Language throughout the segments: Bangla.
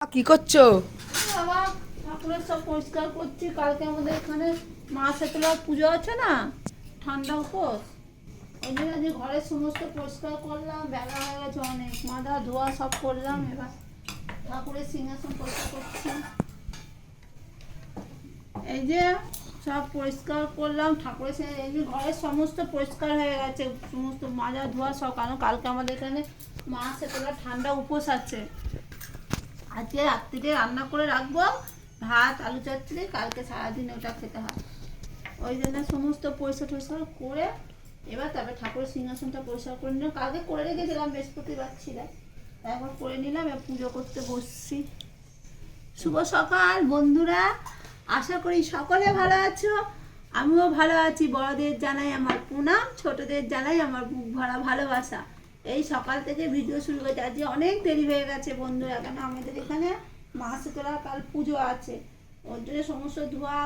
কি করছো? বাবা, ঠাকুরের সব পরিষ্কার করছি। কালকে আমাদের এখানে মা শীতলার পুজো আছে না, ঠান্ডা উপোস। ওই জন্য আজকে ঘরের সমস্ত পরিষ্কার করলাম। বেলা হয়ে গেছে অনেক, মাথা ধোয়া সব করলাম। এবার ঠাকুরের সিংহাসন পরিষ্কার করছি। এই যে সব পরিষ্কার করলাম ঠাকুরের এই যে ঘরের সমস্ত পরিষ্কার হয়ে গেছে, সমস্ত মাজা ধোয়া সব। কারণ কালকে আমাদের এখানে মা শীতলার ঠান্ডা উপোস আছে। আজকে রাত্রিতে রান্না করে রাখবো ভাত আলু চচ্চড়ি, কালকে সারাদিন ওটা খেতে হয়। ওই জন্য সমস্ত পরিষ্কার টরিষ্কার করে এবার তারপরে ঠাকুরের সিংহাসনটা পরিষ্কার করে নিলাম। কালকে করে রেখেছিলাম, বৃহস্পতিবার ছিল, একবার করে নিলাম। এবার পুজো করতে বসছি। শুভ সকাল বন্ধুরা, আশা করি সকলে ভালো আছো। আমিও ভালো আছি। বড়দের জানাই আমার প্রণাম, ছোটদের জানাই আমার বুক ভরা ভালোবাসা। এই সকাল থেকে ভিডিও শুরু করেছে। আজকে অনেক দেরি হয়ে গেছে বন্ধুরা, কেন আমাদের এখানে মা শীতলার কাল পুজো আছে। ওর জন্য সমস্ত ধোয়া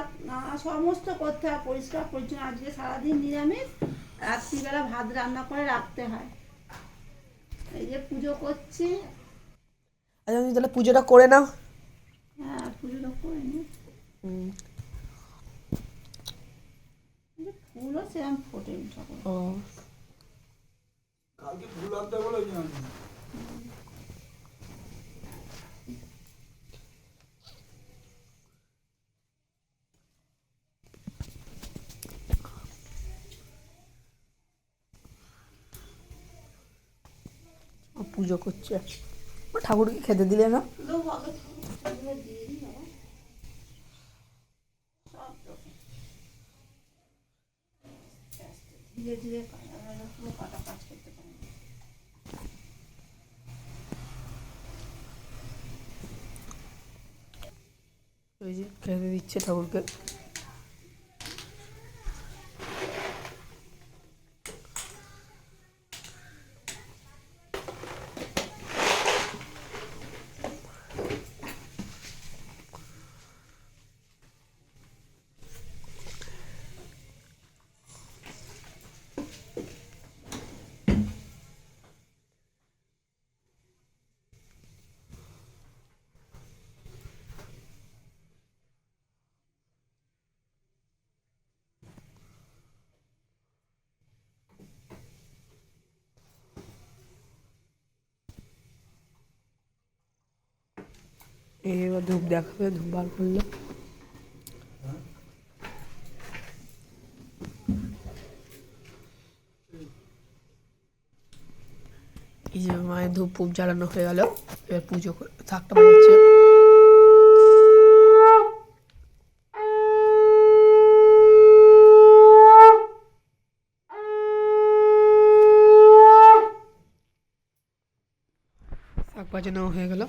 সমস্ত করতে হয়, পরিষ্কার পরিচ্ছন্ন। আজকে সারাদিন নিরামিষ, রাত্রিবেলা ভাত রান্না করে রাখতে হয়। এই যে পুজো করছি। আচ্ছা, তুমি তাহলে পুজোটা করে নাও। হ্যাঁ, পুজোটা করে নি। ফুলও সেরকম ফোটেনি ঠাকুর। ও, কালকে ফুল আনতে বলে জানি। পুজো করছে। ঠাকুরকে খেতে দিলে না? ধীরে ধীরে কাটা কাজ করতে পারে। ওই যে খেতে দিচ্ছে ঠাকুরকে। এবার ধূপ দেখাবে, ধূপ বার করলো। এই যে মায়ের ধূপ ফুপ জ্বালানো হয়ে গেল। এবার পুজো থাকটা বাজাচ্ছে। শাক বাজানো হয়ে গেল।